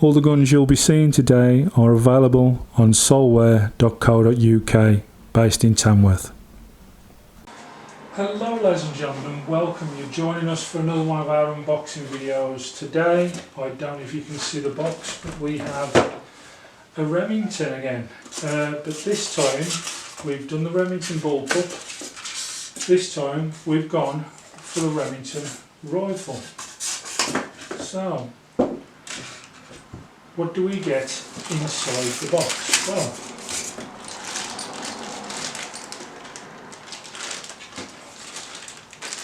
All the guns you'll be seeing today are available on solware.co.uk, based in Tamworth. Hello ladies and gentlemen, welcome. You're joining us for another one of our unboxing videos. Today, I don't know if you can see the box, but we have a Remington again. But this time, we've done the Remington bullpup. This time, we've gone for the Remington rifle. So, what do we get inside the box? Well,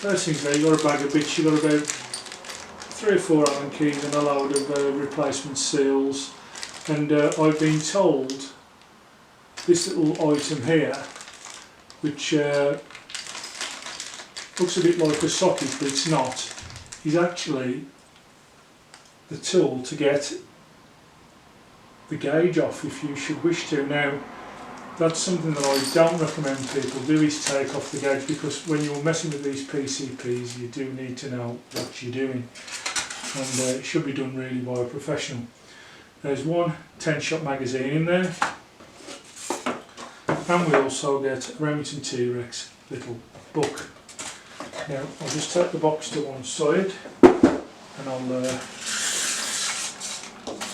first thing there, you've got a bag of bits. You've got about 3 or 4 Allen keys and a load of replacement seals. And I've been told this little item here, which looks a bit like a socket but it's not, is actually the tool to get the gauge off if you should wish to. Now, that's something that I don't recommend people do, is take off the gauge, because when you're messing with these PCPs you do need to know what you're doing, and it should be done really by a professional. There's one 10-shot magazine in there, and we also get a Remington T-Rex little book. Now I'll just take the box to one side and I'll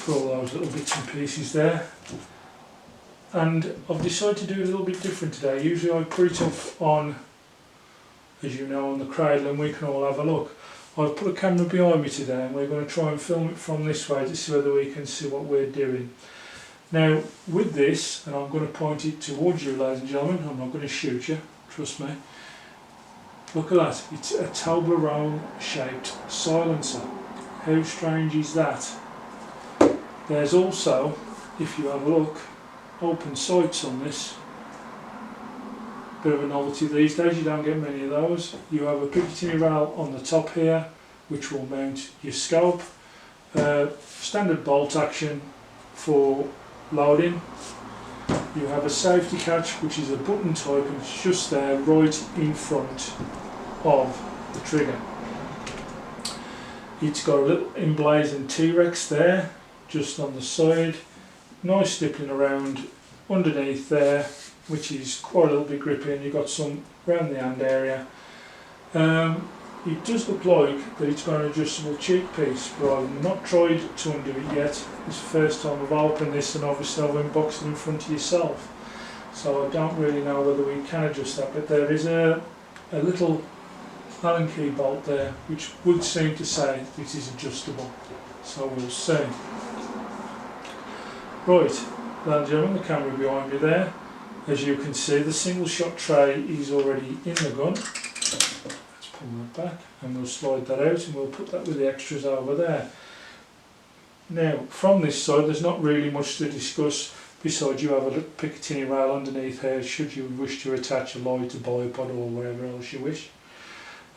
put all those little bits and pieces there. And I've decided to do it a little bit different today. Usually I put it up on, as you know, on the cradle and we can all have a look. I've put a camera behind me today and we're going to try and film it from this way to see whether we can see what we're doing. Now with this, and I'm going to point it towards you ladies and gentlemen, I'm not going to shoot you, trust me. Look at that, it's a Toblerone shaped silencer. How strange is that? There's also, if you have a look, open sights on this. Bit of a novelty these days, you don't get many of those. You have a Picatinny rail on the top here, which will mount your scope. Standard bolt action for loading. You have a safety catch, which is a button type, and it's just there right in front of the trigger. It's got a little emblazoned T-Rex there, just on the side. Nice stippling around underneath there, which is quite a little bit grippy, and you've got some around the hand area. It does look like that it's got an adjustable cheek piece, but I've not tried to undo it yet. It's the first time I've opened this, and obviously I've unboxed it in front of yourself, so I don't really know whether we can adjust that, but there is a little Allen key bolt there which would seem to say this is adjustable, so we'll see. Right, ladies and gentlemen, the camera behind me there. As you can see, the single shot tray is already in the gun. Let's pull that back and we'll slide that out and we'll put that with the extras over there. Now, from this side there's not really much to discuss, besides you have a little Picatinny rail underneath here should you wish to attach a light, a bipod or whatever else you wish.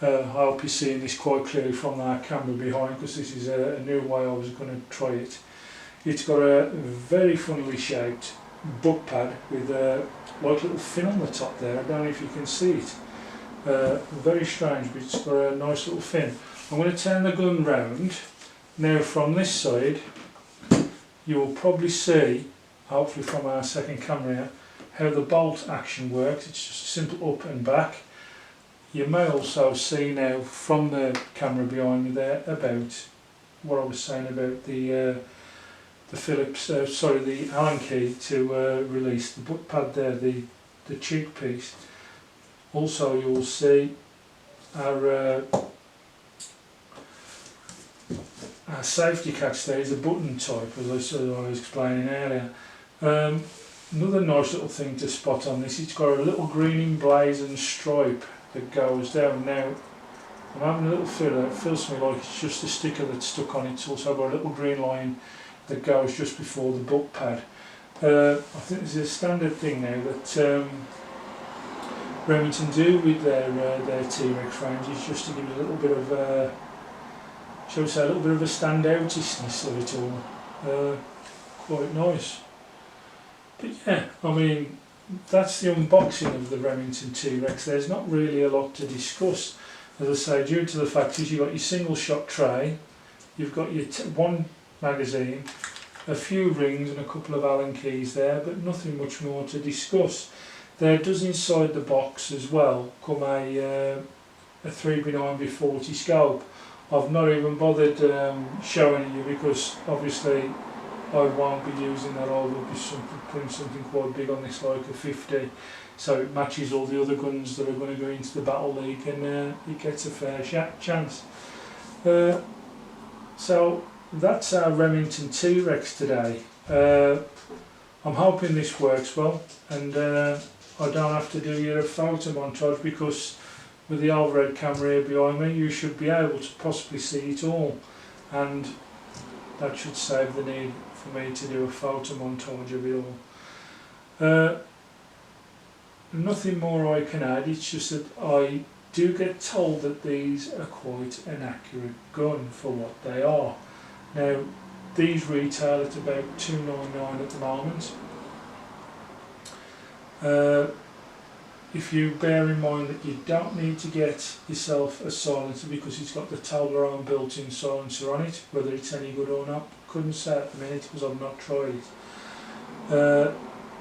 I hope you're seeing this quite clearly from that camera behind, because this is a new way I was going to try it. It's got a very funnily shaped book pad with a like little fin on the top there. I don't know if you can see it. Very strange, but it's got a nice little fin. I'm going to turn the gun round. Now from this side you will probably see, hopefully from our second camera here, how the bolt action works. It's just a simple up and back. You may also see now from the camera behind me there about what I was saying about the the Allen key to release the book pad there, the cheek piece. Also you'll see our safety catch there is a button type, as I was explaining earlier. Another nice little thing to spot on this, it's got a little green emblazoned stripe that goes down. Now I'm having a little feel, it feels to me like it's just a sticker that's stuck on it. It's also got a little green line that goes just before the book pad. I think this is a standard thing now that Remington do with their T-Rex ranges, just to give it a little bit of shall we say, a little bit of a standoutishness of it all. Quite nice. But yeah, I mean, that's the unboxing of the Remington T-Rex. There's not really a lot to discuss. As I say, due to the fact is you've got your single shot tray, you've got your one magazine, a few rings and a couple of Allen keys there, but nothing much more to discuss. There does inside the box as well come a 3x9x40 scope. I've not even bothered showing you because obviously I won't be using that. I will be putting something quite big on this, like a 50, so it matches all the other guns that are going to go into the Battle League, and it gets a fair chance. So that's our Remington T-Rex today. I'm hoping this works well, and I don't have to do your photo montage, because with the overhead camera here behind me you should be able to possibly see it all, and that should save the need for me to do a photo montage of it all. Nothing more I can add, it's just that I do get told that these are quite an accurate gun for what they are. Now these retail at about $2.99 at the moment. If you bear in mind that you don't need to get yourself a silencer because it's got the Toblerone built-in silencer on it, whether it's any good or not, couldn't say at the minute because I've not tried it.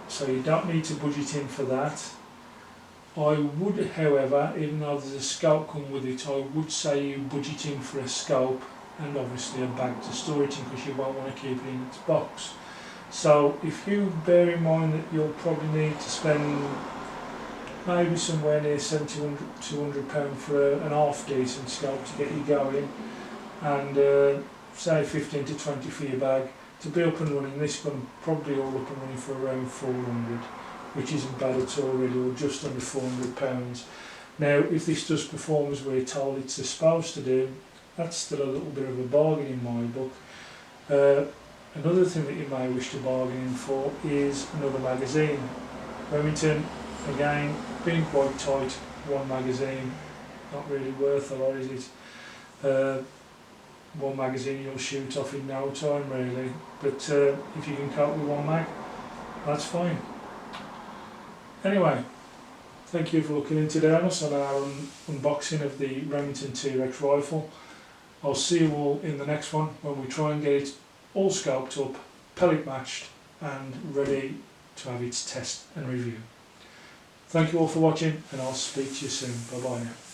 So you don't need to budget in for that. I would, however, even though there's a scope come with it, I would say you budget in for a scope and obviously a bag to store it in, because you won't want to keep it in its box. So if you bear in mind that you'll probably need to spend maybe somewhere near £70 to £200 for an half decent scope to get you going, and say 15 to 20 for your bag, to be up and running, this gun probably all up and running for around 400, which isn't bad at all really, or just under £400. Now if this does perform as we're told it's supposed to do, that's still a little bit of a bargain in my book. Another thing that you may wish to bargain in for is another magazine. Remington, again, being quite tight, one magazine, not really worth a lot, is it? One magazine you'll shoot off in no time really, but if you can cope with one mag, that's fine. Anyway, thank you for looking in today on us on our unboxing of the Remington T-Rex rifle. I'll see you all in the next one when we try and get it all scoped up, pellet matched and ready to have its test and review. Thank you all for watching, and I'll speak to you soon. Bye bye now.